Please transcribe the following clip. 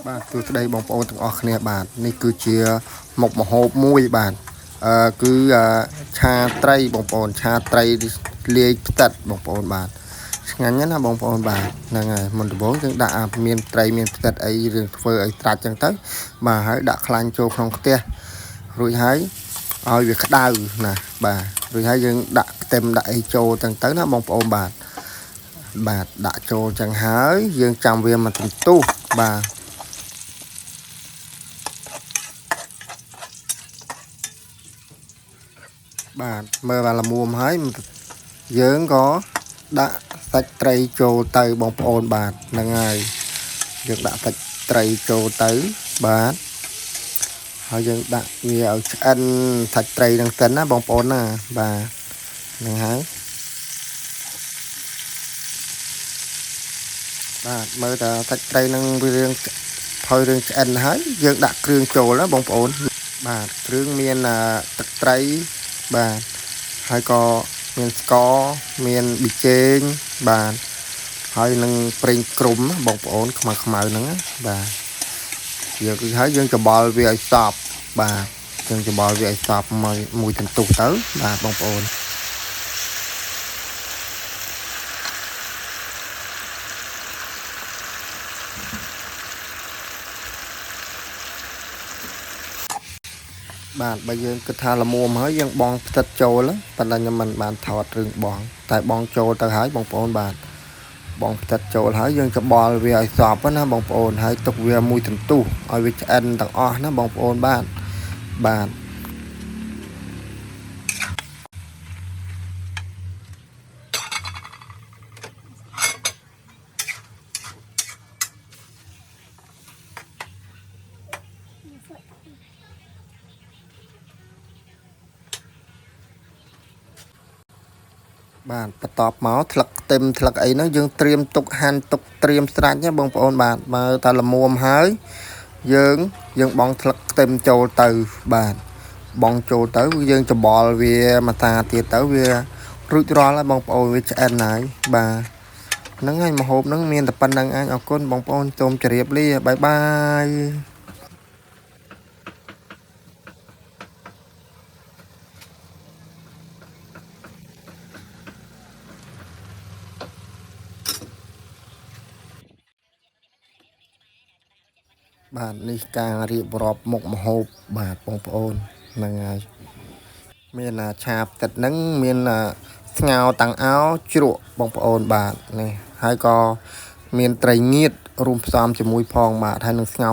បាទទូស្ដីបងប្អូនទាំងអស់គ្នាបាទនេះគឺជាមុខម្ហូបមួយបាទគឺឆាត្រីបងប្អូនឆាត្រីលាយផ្តិតបងប្អូនបាទឆ្ងាញ់ណាស់បងប្អូនបាទហ្នឹងហើយមុនដំបូងយើងដាក់មានត្រីមានផ្តិតអីរឿងធ្វើឲ្យត្រាច់ចឹងទៅបាទហើយដាក់ខ្លាញ់ចូលក្នុងខ្ទះរួចហើយឲ្យវាក្តៅណាបាទរួចហើយយើងដាក់ខ្ទឹមដាក់អីចូលចឹងទៅណាបងប្អូនបាទដាក់ចូលចឹងហើយយើងចាំវាមកទន្ទុះបាទបាទមើលvàoល្មមហើយយើងក៏ដាក់សាច់ត្រីចូលទៅបងប្អូនបាទហ្នឹងហើយយើងដាក់សាច់ត្រីចូលទៅបាទហើយយើងដាក់វាឲ្យឆ្អិនសាច់ត្រីហ្នឹងសិនណាបងប្អូនណាបាទហ្នឹងហើយបាទមើលតើសាច់ត្រីហ្នឹងវារឿងថយរឿងឆ្អិនហើយយើងដាក់គ្រឿងចូលណាបងប្អូនបាទគ្រឿងមានទឹកត្រីបាទហើយក៏មានស្ករមានប៊ីចេងបាទហើយនឹងប្រេងគ្រុំបងប្អូនខ្មៅហ្នឹងបាទយើងគឺហើយយើងច្បល់វាឲ្យសព្វបាទយើងច្បល់វាឲ្យសព្វមួយទន្ទុះទៅបាទបងប្អូនបាទបើយើងគិតថាល្មមហើយយើងបងផ្តិតចូលប៉ុន្តែខ្ញុំមិនបានថតរឿងបងតែបងចូលទៅហើយបងប្អូនបាទបងផ្តិតចូលហើយយើងច្បល់វាឲ្យសព្វណាបងប្អូនហើយទុកវាមួយទន្ទុះឲ្យវាឆ្អិនទាំងអស់ណាបងប្អូនបាទបាទបាទបន្ទាប់មកថ្លឹកខ្ទឹមថ្លឹកអីហ្នឹងយើងត្រៀមទុកហាន់ទុកត្រៀមស្រាច់ណាបងប្អូនបាទបើតែល្មមហើយយើងបង់ថ្លឹកខ្ទឹមចូលទៅបាទបង់ចូលទៅយើងច្បល់វាមកតាទៀតទៅវារួចរាល់ហើយបងប្អូនវាឆ្អិនហើយបាទហ្នឹងហើយម្ហូបហ្នឹងមានតែប៉ុណ្្នឹងឯងអរគុណបងប្អូនសូមជម្រាបលាបាយបាយបាទនេះការរៀបរាប់មុខម្ហូបបាទបងប្អូនហ្នឹងហើយមានឆាផ្តិតហ្នឹងមានស្ងោរតាំងអោជ្រក់បងប្អូនបាទនេះហើយក៏មានត្រីងៀតរួមផ្សំជាមួយផងបាទហើយនឹងស្ងោរ